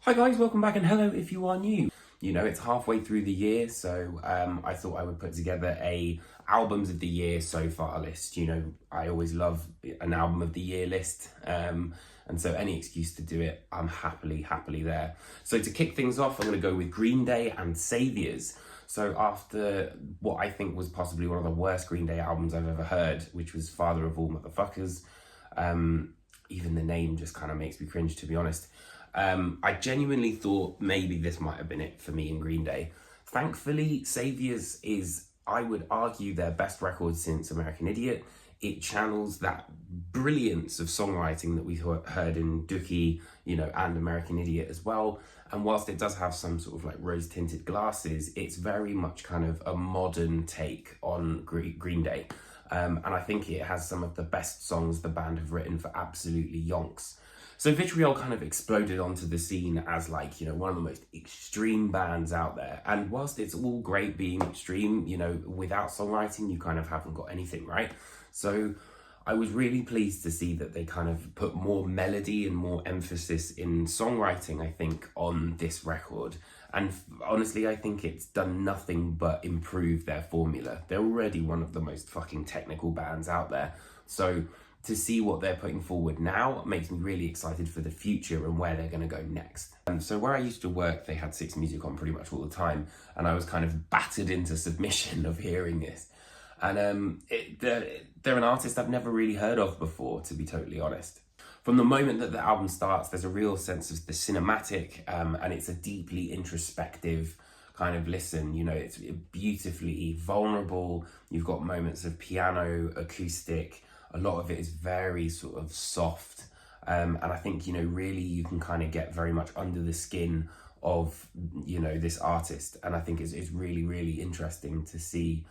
Hi guys, welcome back, and hello if you are new. You know, it's halfway through the year, so I thought I would put together a albums of the year so far list. You know, I always love an album of the year list, and so any excuse to do it, I'm happily there. So to kick things off, I'm going to go with Green Day and Saviors. So after what I think was possibly one of the worst Green Day albums I've ever heard, which was Father of All Motherfuckers, even the name just kind of makes me cringe, to be honest. I genuinely thought maybe this might have been it for me in Green Day. Thankfully, Saviors is, I would argue, their best record since American Idiot. It channels that brilliance of songwriting that we heard in Dookie, you know, and American Idiot as well. And whilst it does have some sort of like rose-tinted glasses, it's very much kind of a modern take on Green Day. And I think it has some of the best songs the band have written for absolutely yonks. So Vitriol kind of exploded onto the scene as like, you know, one of the most extreme bands out there. And whilst it's all great being extreme, you know, without songwriting, you kind of haven't got anything, right? So I was really pleased to see that they kind of put more melody and more emphasis in songwriting, I think, on this record. And honestly, I think it's done nothing but improve their formula. They're already one of the most fucking technical bands out there. So to see what they're putting forward now makes me really excited for the future and where they're going to go next. And so where I used to work, they had 6 Music on pretty much all the time, and I was kind of battered into submission of hearing this. And they're an artist I've never really heard of before, to be totally honest. From the moment that the album starts, there's a real sense of the cinematic, and it's a deeply introspective kind of listen. You know, it's beautifully vulnerable. You've got moments of piano, acoustic. A lot of it is very sort of soft. And I think, you know, really you can kind of get very much under the skin of, you know, this artist. And I think it's really, really interesting to see.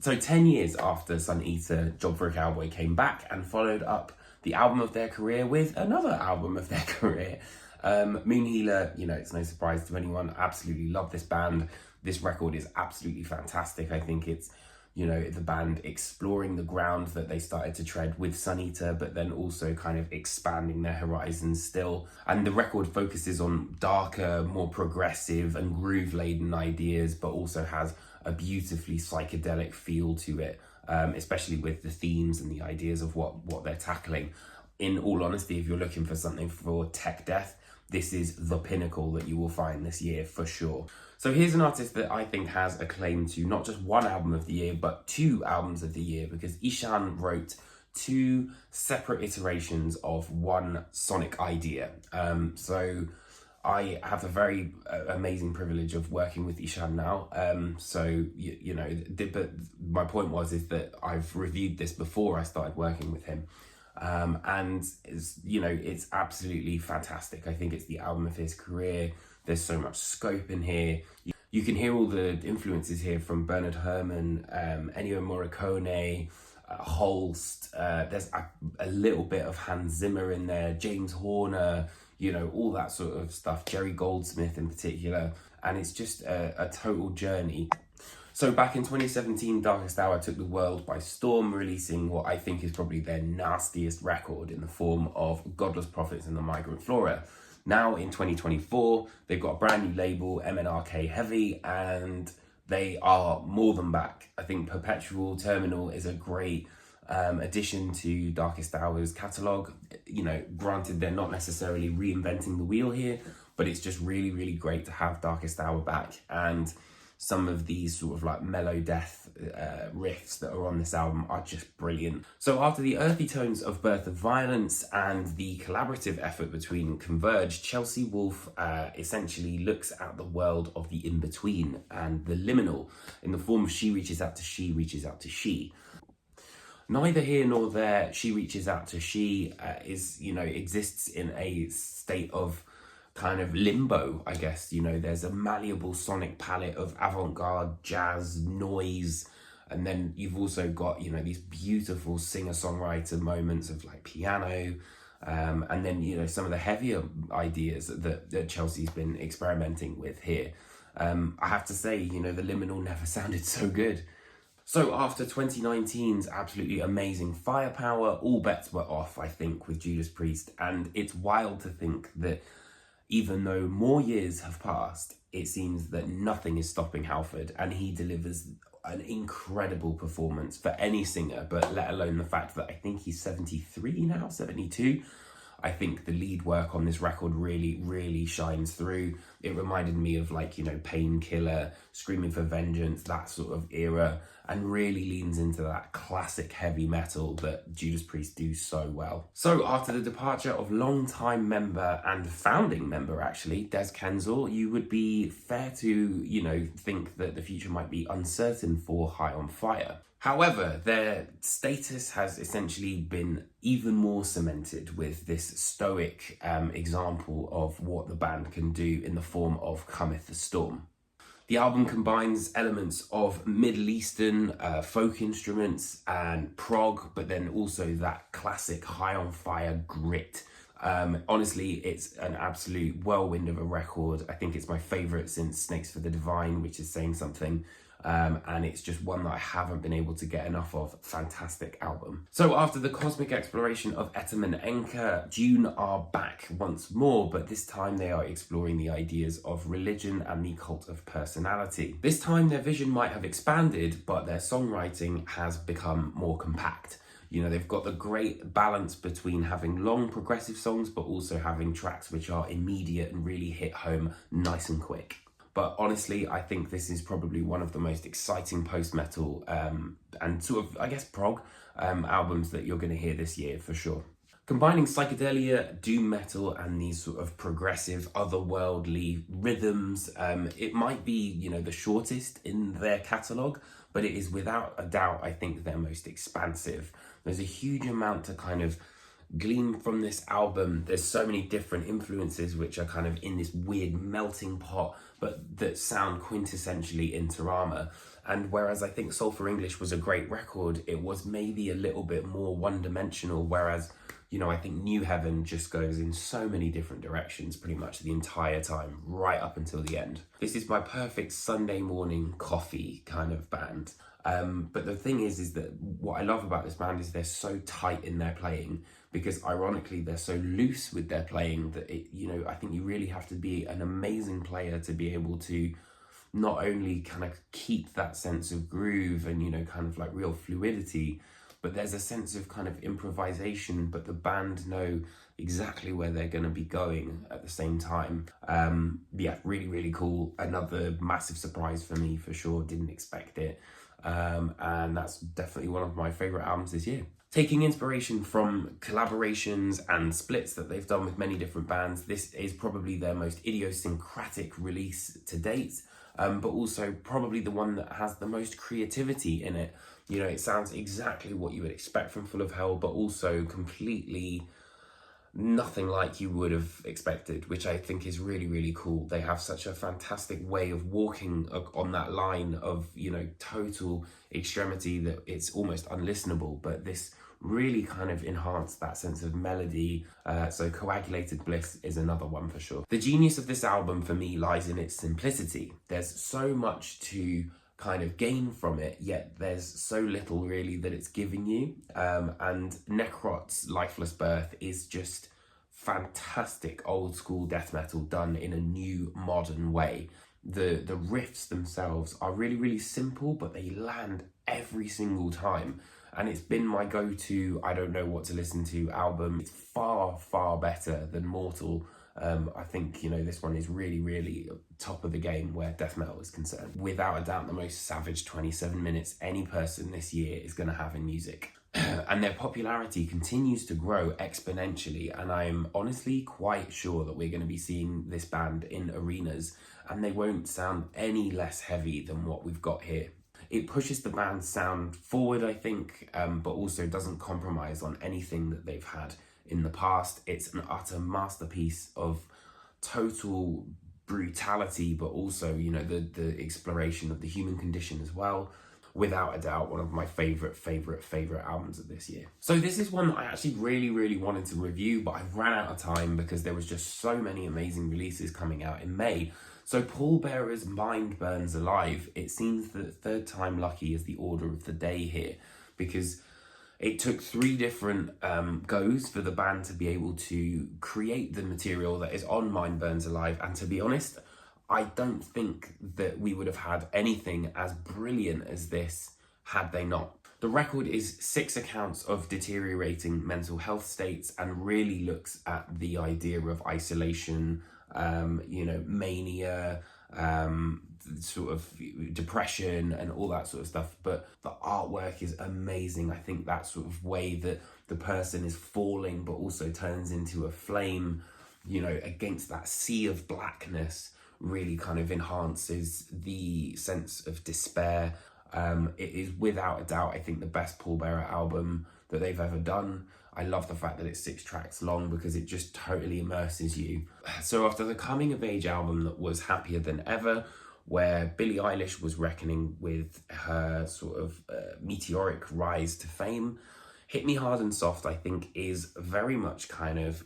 So 10 years after Sun Eater, Job for a Cowboy came back and followed up the album of their career with another album of their career. Moon Healer, you know, it's no surprise to anyone. Absolutely love this band. This record is absolutely fantastic. I think it's, you know, the band exploring the ground that they started to tread with Sun Eater, but then also kind of expanding their horizons still. And the record focuses on darker, more progressive and groove-laden ideas, but also has a beautifully psychedelic feel to it, especially with the themes and the ideas of what they're tackling. In all honesty, if you're looking for something for tech death, this is the pinnacle that you will find this year for sure. So here's an artist that I think has a claim to not just one album of the year, but 2 albums of the year, because Ihsahn wrote 2 separate iterations of one sonic idea. So I have the very amazing privilege of working with Ihsahn now. So, you know, but my point is that I've reviewed this before I started working with him. And it's, you know, it's absolutely fantastic. I think it's the album of his career. There's so much scope in here. You can hear all the influences here from Bernard Herrmann, Ennio Morricone, Holst. There's a little bit of Hans Zimmer in there, James Horner, you know, all that sort of stuff. Jerry Goldsmith in particular. And it's just a total journey. So back in 2017, Darkest Hour took the world by storm, releasing what I think is probably their nastiest record in the form of Godless Prophets and the Migrant Flora. Now in 2024, they've got a brand new label, MNRK Heavy, and they are more than back. I think Perpetual Terminal is a great addition to Darkest Hour's catalogue. You know, granted, they're not necessarily reinventing the wheel here, but it's just really, really great to have Darkest Hour back. And some of these sort of like mellow death riffs that are on this album are just brilliant. So after the earthy tones of Birth of Violence and the collaborative effort between Converge, Chelsea Wolfe essentially looks at the world of the in-between and the liminal in the form of She Reaches Out to She Reaches Out to She. Neither here nor there, She Reaches Out to She is, you know, exists in a state of kind of limbo, I guess. You know, there's a malleable sonic palette of avant-garde, jazz, noise, and then you've also got, you know, these beautiful singer-songwriter moments of like piano, and then, you know, some of the heavier ideas that Chelsea's been experimenting with here. I have to say, you know, the liminal never sounded so good. So after 2019's absolutely amazing firepower, all bets were off, I think, with Judas Priest, and it's wild to think that even though more years have passed, it seems that nothing is stopping Halford, and he delivers an incredible performance for any singer, but let alone the fact that I think he's 73 now, 72. I think the lead work on this record really, really shines through. It reminded me of like, you know, Painkiller, Screaming for Vengeance, that sort of era, and really leans into that classic heavy metal that Judas Priest do so well. So after the departure of longtime member and founding member, actually, Des Kensel, you would be fair to, you know, think that the future might be uncertain for High on Fire. However, their status has essentially been even more cemented with this stoic example of what the band can do in the form of Cometh the Storm. The album combines elements of Middle Eastern folk instruments and prog, but then also that classic High on Fire grit. Honestly, it's an absolute whirlwind of a record. I think it's my favourite since Snakes for the Divine, which is saying something. And it's just one that I haven't been able to get enough of. Fantastic album. So after the cosmic exploration of Etem and Enka, Dune are back once more, but this time they are exploring the ideas of religion and the cult of personality. This time their vision might have expanded, but their songwriting has become more compact. You know, they've got the great balance between having long progressive songs, but also having tracks which are immediate and really hit home nice and quick. But honestly, I think this is probably one of the most exciting post-metal and sort of, I guess, prog albums that you're going to hear this year for sure. Combining psychedelia, doom metal, and these sort of progressive, otherworldly rhythms, it might be, you know, the shortest in their catalogue, but it is without a doubt, I think, their most expansive. There's a huge amount to kind of glean from this album. There's so many different influences which are kind of in this weird melting pot, but that sound quintessentially into Arma. And whereas I think Soul for English was a great record, it was maybe a little bit more one-dimensional, whereas, you know, I think New Heaven just goes in so many different directions pretty much the entire time, right up until the end. This is my perfect Sunday morning coffee kind of band. But the thing is that what I love about this band is they're so tight in their playing, because ironically they're so loose with their playing that it, you know, I think you really have to be an amazing player to be able to not only kind of keep that sense of groove and, you know, kind of like real fluidity, but there's a sense of kind of improvisation, but the band know exactly where they're going to be going at the same time. Yeah, really, really cool. Another massive surprise for me for sure. Didn't expect it. And that's definitely one of my favourite albums this year. Taking inspiration from collaborations and splits that they've done with many different bands, this is probably their most idiosyncratic release to date, but also probably the one that has the most creativity in it. You know, it sounds exactly what you would expect from Full of Hell, but also completely nothing like you would have expected, which I think is really, really cool. They have such a fantastic way of walking on that line of, you know, total extremity that it's almost unlistenable, but this really kind of enhanced that sense of melody. So Coagulated Bliss is another one for sure. The genius of this album for me lies in its simplicity. There's so much to kind of gain from it, yet there's so little really that it's giving you. And Necrot's Lifeless Birth is just fantastic old school death metal done in a new modern way. The riffs themselves are really, really simple, but they land every single time. And it's been my go-to I don't know what to listen to album. It's far, far better than Mortal. I think, you know, this one is really, really top of the game where death metal is concerned. Without a doubt, the most savage 27 minutes any person this year is going to have in music. And their popularity continues to grow exponentially, and I am honestly quite sure that we're going to be seeing this band in arenas, and they won't sound any less heavy than what we've got here. It pushes the band's sound forward, I think, but also doesn't compromise on anything that they've had in the past. It's an utter masterpiece of total brutality, but also, you know, the exploration of the human condition as well. Without a doubt, one of my favorite albums of this year. So this is one that I actually really, really wanted to review, but I ran out of time because there was just so many amazing releases coming out in May. So Pallbearer's Mind Burns Alive, it seems that Third Time Lucky is the order of the day here, because It took 3 different goes for the band to be able to create the material that is on Mine Burns Alive, and to be honest, I don't think that we would have had anything as brilliant as this had they not. The record is 6 accounts of deteriorating mental health states and really looks at the idea of isolation, mania, sort of depression and all that sort of stuff. But the artwork is amazing. I think that sort of way that the person is falling but also turns into a flame, against that sea of blackness, really kind of enhances the sense of despair. It is without a doubt, I think, the best Pallbearer album that they've ever done. I love the fact that it's 6 tracks long because it just totally immerses you. So after the coming of age album that was Happier Than Ever, where Billie Eilish was reckoning with her sort of meteoric rise to fame, Hit Me Hard and Soft, I think, is very much kind of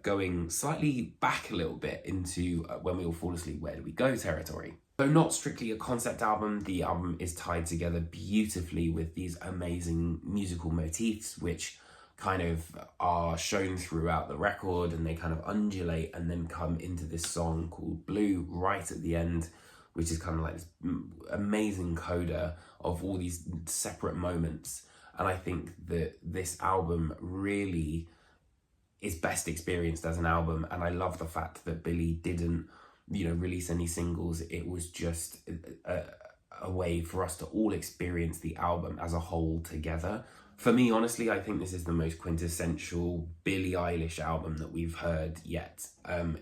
going slightly back a little bit into When We All Fall Asleep, Where Do We Go territory. Though not strictly a concept album, the album is tied together beautifully with these amazing musical motifs, which kind of are shown throughout the record, and they kind of undulate and then come into this song called Blue right at the end, which is kind of like this amazing coda of all these separate moments. And I think that this album really is best experienced as an album, and I love the fact that Billie didn't release any singles. It was just a way for us to all experience the album as a whole together. For me, honestly, I think this is the most quintessential Billie Eilish album that we've heard yet.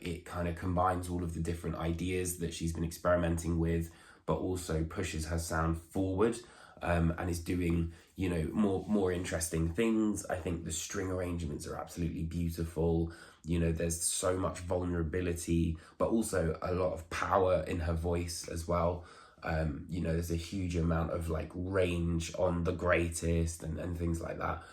It kind of combines all of the different ideas that she's been experimenting with, but also pushes her sound forward, and is doing, more interesting things. I think the string arrangements are absolutely beautiful. There's so much vulnerability, but also a lot of power in her voice as well. There's a huge amount of like range on The Greatest and things like that.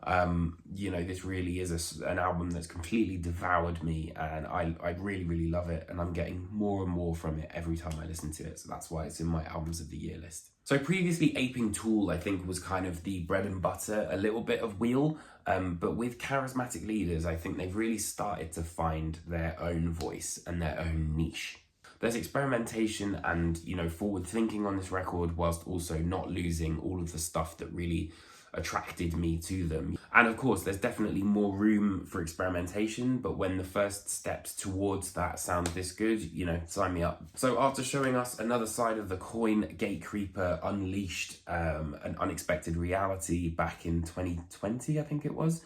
This really is an album that's completely devoured me, and I really, really love it, and I'm getting more and more from it every time I listen to it. So that's why it's in my albums of the year list. So previously, Aping Tool, I think, was kind of the bread and butter, a little bit of Wheel, but with Charismatic Leaders, I think they've really started to find their own voice and their own niche. There's experimentation and, forward thinking on this record, whilst also not losing all of the stuff that really attracted me to them. And of course, there's definitely more room for experimentation, but when the first steps towards that sound this good, sign me up. So after showing us another side of the coin, Gatecreeper unleashed an unexpected reality back in 2020, I think it was.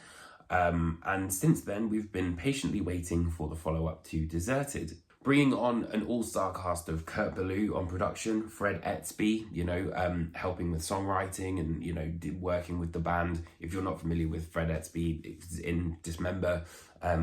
And since then, we've been patiently waiting for the follow-up to Deserted. Bringing on an all-star cast of Kurt Ballou on production, Fred Etzby, helping with songwriting and, working with the band. If you're not familiar with Fred Etzby, it's in Dismember,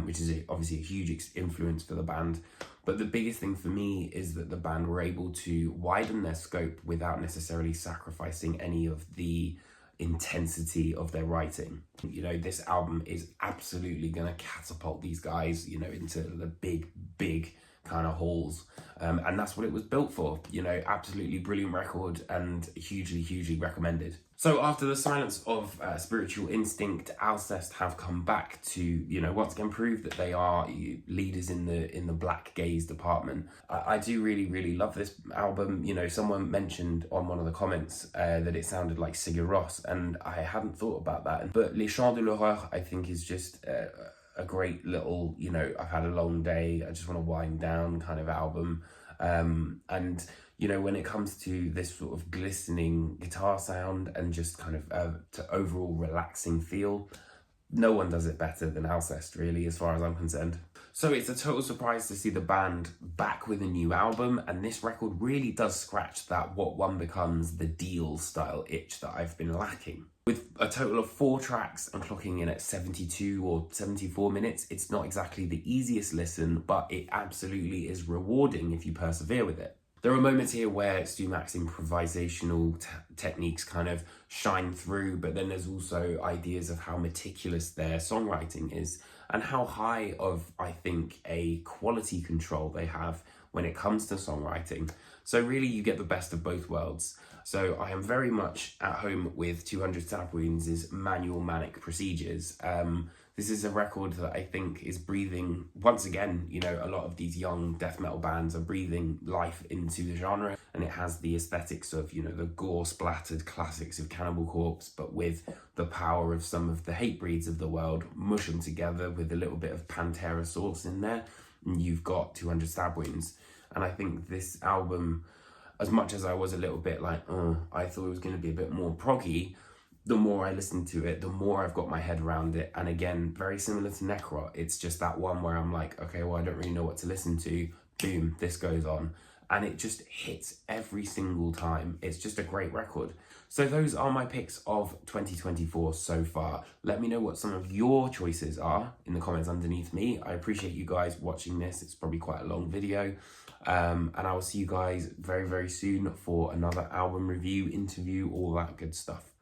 which is obviously a huge influence for the band. But the biggest thing for me is that the band were able to widen their scope without necessarily sacrificing any of the intensity of their writing. This album is absolutely going to catapult these guys, into the big kind of halls, and that's what it was built for. Absolutely brilliant record and hugely recommended. So after the silence of Spiritual Instinct, Alcest have come back to once again prove that they are leaders in the black gaze department. I do really love this album. Someone mentioned on one of the comments that it sounded like Sigur Rós, and I hadn't thought about that. But Les Chants de l'Horreur, I think, is just a great little, I've had a long day, I just want to wind down kind of album. And, when it comes to this sort of glistening guitar sound and just kind of to overall relaxing feel, no one does it better than Alcest, really, as far as I'm concerned. So it's a total surprise to see the band back with a new album, and this record really does scratch that what one becomes the Deal style itch that I've been lacking. With a total of 4 tracks and clocking in at 72 or 74 minutes, it's not exactly the easiest listen, but it absolutely is rewarding if you persevere with it. There are moments here where Sumac's improvisational techniques kind of shine through, but then there's also ideas of how meticulous their songwriting is and how high of, I think, a quality control they have when it comes to songwriting. So really you get the best of both worlds. So I am very much at home with 200 Stab Wounds' manual Manic procedures. This is a record that I think is breathing, once again, you know, a lot of these young death metal bands are breathing life into the genre, and it has the aesthetics of, you know, the gore-splattered classics of Cannibal Corpse, but with the power of some of the Hatebreeds of the world, mush them together with a little bit of Pantera sauce in there, and you've got 200 Stab Wounds. And I think this album, as much as I was a little bit like, I thought it was going to be a bit more proggy, the more I listen to it, the more I've got my head around it. And again, very similar to Necrot, it's just that one where I'm like, okay, well, I don't really know what to listen to. Boom, this goes on. And it just hits every single time. It's just a great record. So those are my picks of 2024 so far. Let me know what some of your choices are in the comments underneath me. I appreciate you guys watching this. It's probably quite a long video. And I will see you guys very, very soon for another album review, interview, all that good stuff.